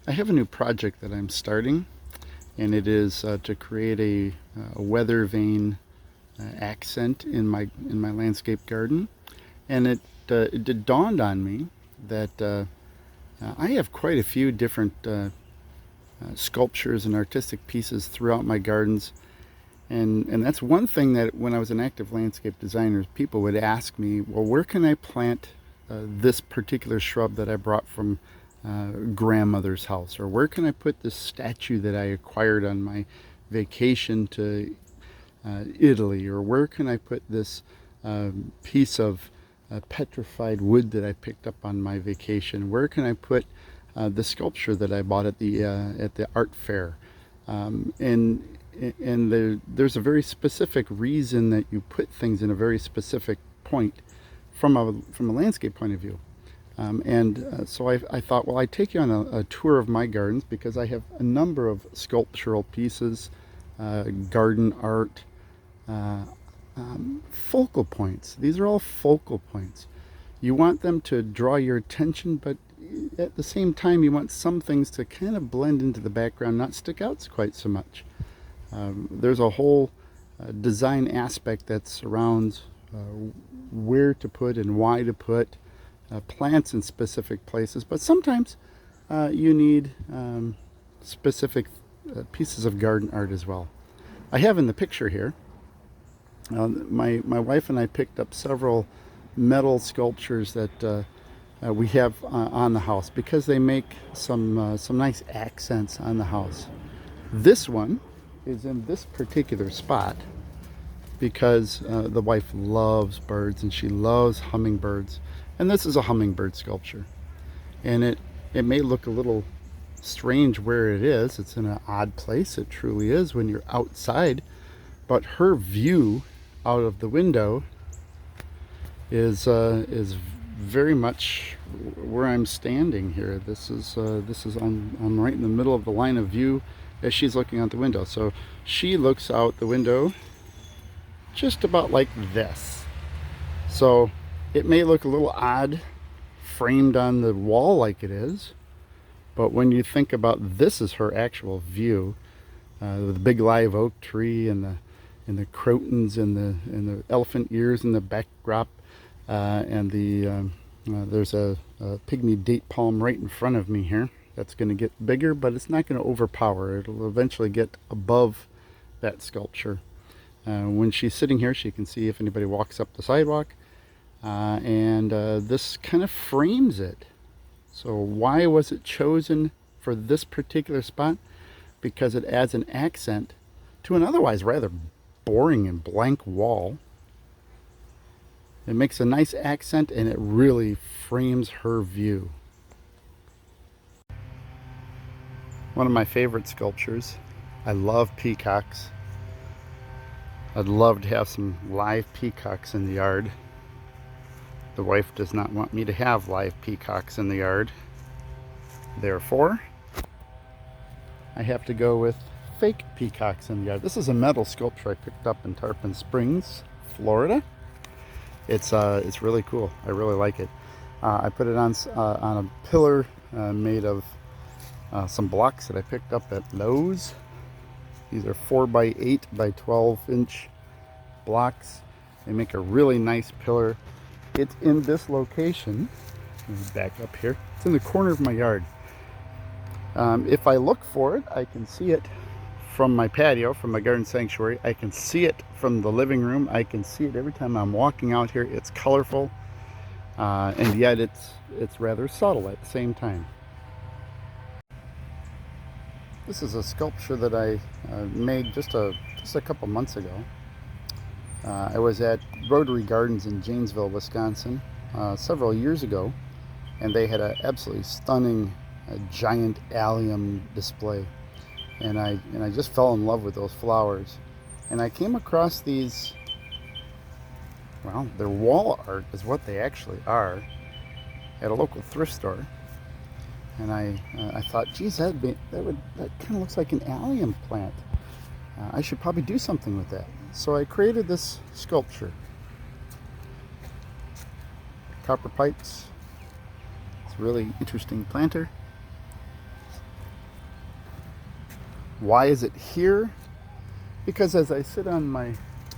I have a new project that I'm starting, and it is to create a weather vane accent in my landscape garden. And it dawned on me that I have quite a few different sculptures and artistic pieces throughout my gardens. And that's one thing that when I was an active landscape designer, people would ask me, well, where can I plant this particular shrub that I brought from grandmother's house? Or where can I put this statue that I acquired on my vacation to Italy? Or where can I put this piece of petrified wood that I picked up on my vacation? Where can I put the sculpture that I bought at the art fair? And there's a very specific reason that you put things in a very specific point from a landscape point of view. So I thought, well, I'd take you on a tour of my gardens because I have a number of sculptural pieces, garden art, focal points. These are all focal points. You want them to draw your attention, but at the same time, you want some things to kind of blend into the background, not stick out quite so much. There's a whole design aspect that surrounds where to put and why to put plants in specific places, but sometimes you need specific pieces of garden art as well. I have in the picture here, my wife and I picked up several metal sculptures that we have on the house because they make some nice accents on the house. This one is in this particular spot because the wife loves birds and she loves hummingbirds, and this is a hummingbird sculpture. And it may look a little strange where it is. It's in an odd place. It truly is when you're outside, but her view out of the window is very much where I'm standing here. This is I'm right in the middle of the line of view as she's looking out the window. So she looks out the window just about like this. So it may look a little odd framed on the wall like it is, but when you think about this is her actual view, the big live oak tree and the crotons and the elephant ears in the backdrop, and there's a pygmy date palm right in front of me here. That's going to get bigger, but it's not going to overpower. It'll eventually get above that sculpture. When she's sitting here, she can see if anybody walks up the sidewalk, and this kind of frames it. So why was it chosen for this particular spot? Because it adds an accent to an otherwise rather boring and blank wall. It makes a nice accent and it really frames her view. One of my favorite sculptures. I love peacocks. I'd love to have some live peacocks in the yard. The wife does not want me to have live peacocks in the yard. Therefore, I have to go with fake peacocks in the yard. This is a metal sculpture I picked up in Tarpon Springs, Florida. It's really cool. I really like it. I put it on a pillar made of some blocks that I picked up at Lowe's. These are 4x8 by 12 inch blocks. They make a really nice pillar. It's in this location. Let me back up here. It's in the corner of my yard. If I look for it, I can see it from my patio, from my garden sanctuary. I can see it from the living room. I can see it every time I'm walking out here. It's colorful, and yet it's rather subtle at the same time. This is a sculpture that I made just a couple months ago. I was at Rotary Gardens in Janesville, Wisconsin, several years ago, and they had an absolutely stunning giant allium display, and I just fell in love with those flowers. And I came across these. Well, they're wall art is what they actually are, at a local thrift store. And I thought, geez, that kind of looks like an allium plant. I should probably do something with that. So I created this sculpture. Copper pipes. It's a really interesting planter. Why is it here? Because as I sit on my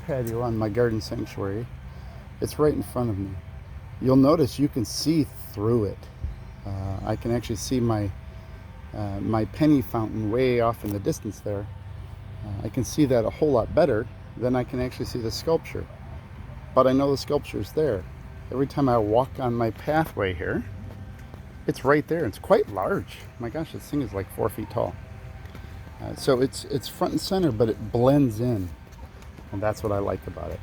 patio, on my garden sanctuary, it's right in front of me. You'll notice you can see through it. I can actually see my penny fountain way off in the distance there. I can see that a whole lot better than I can actually see the sculpture. But I know the sculpture's there. Every time I walk on my pathway here, it's right there. It's quite large. My gosh, this thing is like 4 feet tall. So it's front and center, but it blends in. And that's what I like about it.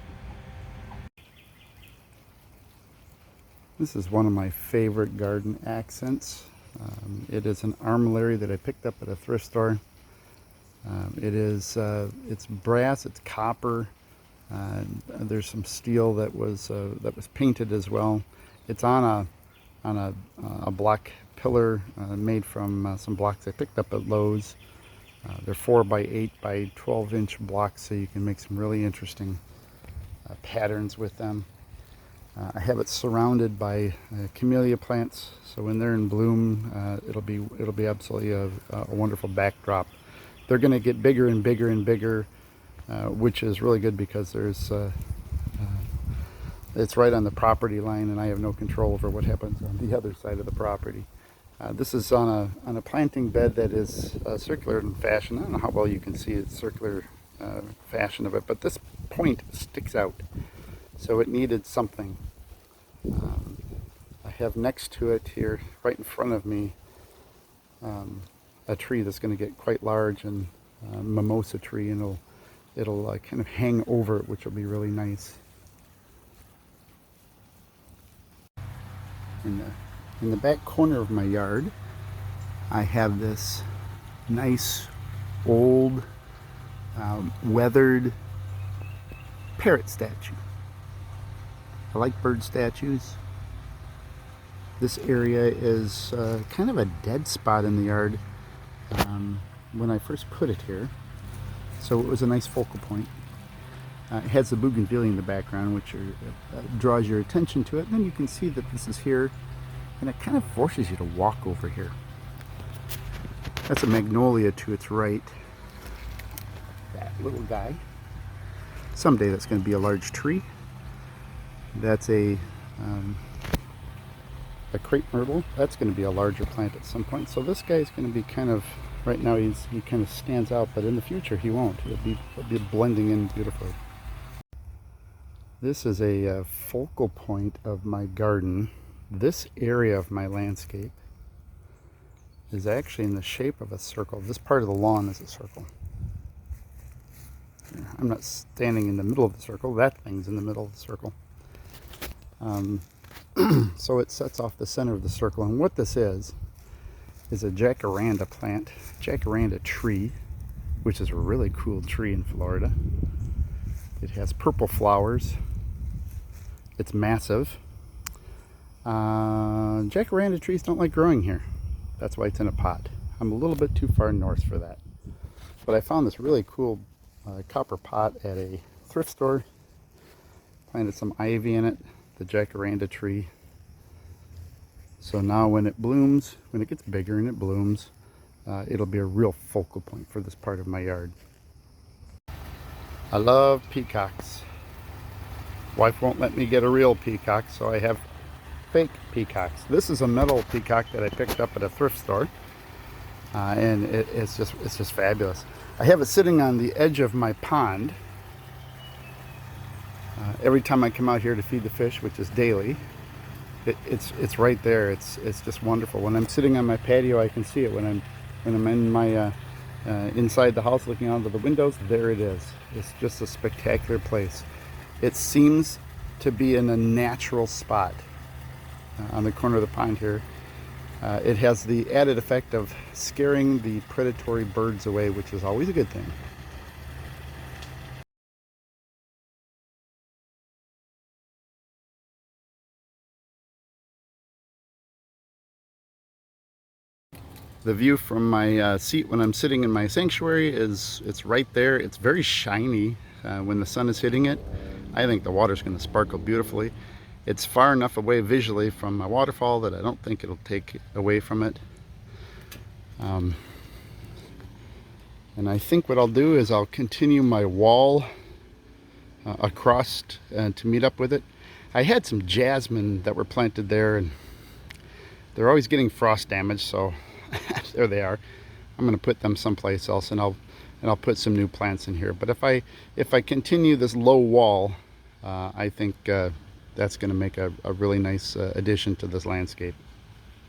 This is one of my favorite garden accents. It is an Armilary that I picked up at a thrift store. It's brass, it's copper. There's some steel that was painted as well. It's on a block pillar made from some blocks I picked up at Lowe's. They're 4 by 8 by 12 inch blocks, so you can make some really interesting patterns with them. I have it surrounded by camellia plants, so when they're in bloom, it'll be absolutely a wonderful backdrop. They're going to get bigger and bigger and bigger, which is really good because it's right on the property line, and I have no control over what happens on the other side of the property. This is on a planting bed that is circular in fashion. I don't know how well you can see the circular fashion of it, but this point sticks out. So it needed something. I have next to it here, right in front of me, a tree that's going to get quite large, and mimosa tree, and it'll kind of hang over it, which will be really nice. In the back corner of my yard, I have this nice old weathered parrot statue. I like bird statues. This area is kind of a dead spot in the yard when I first put it here, so it was a nice focal point. It has the bougainvillea in the background, which draws your attention to it, and then you can see that this is here, and it kind of forces you to walk over here. That's a magnolia to its right. That little guy. Someday that's going to be a large tree. That's a crepe myrtle. That's going to be a larger plant at some point. So this guy's going to be kind of, right now he kind of stands out, but in the future he won't. He'll be blending in beautifully. This is a focal point of my garden. This area of my landscape is actually in the shape of a circle. This part of the lawn is a circle. I'm not standing in the middle of the circle. That thing's in the middle of the circle. So it sets off the center of the circle, and what this is a jacaranda plant, jacaranda tree, which is a really cool tree in Florida. It has purple flowers. It's massive. Jacaranda trees don't like growing here. That's why it's in a pot. I'm a little bit too far north for that. But I found this really cool copper pot at a thrift store. Planted some ivy in it, the jacaranda tree. So now when it blooms, when it gets bigger and it blooms, it'll be a real focal point for this part of my yard. I love peacocks. Wife won't let me get a real peacock, so I have fake peacocks. This is a metal peacock that I picked up at a thrift store, and it's just fabulous. I have it sitting on the edge of my pond. Every time I come out here to feed the fish, which is daily, it's right there. It's just wonderful. When I'm sitting on my patio, I can see it. When I'm in my inside the house looking out of the windows, there it is. It's just a spectacular place. It seems to be in a natural spot on the corner of the pond here. It has the added effect of scaring the predatory birds away, which is always a good thing. The view from my seat when I'm sitting in my sanctuary it's right there. It's very shiny when the sun is hitting it. I think the water's going to sparkle beautifully. It's far enough away visually from my waterfall that I don't think it'll take away from it. And I think what I'll do is I'll continue my wall across to meet up with it. I had some jasmine that were planted there, and they're always getting frost damage, so there they are. I'm going to put them someplace else, and I'll put some new plants in here. But if I continue this low wall, I think that's going to make a really nice addition to this landscape.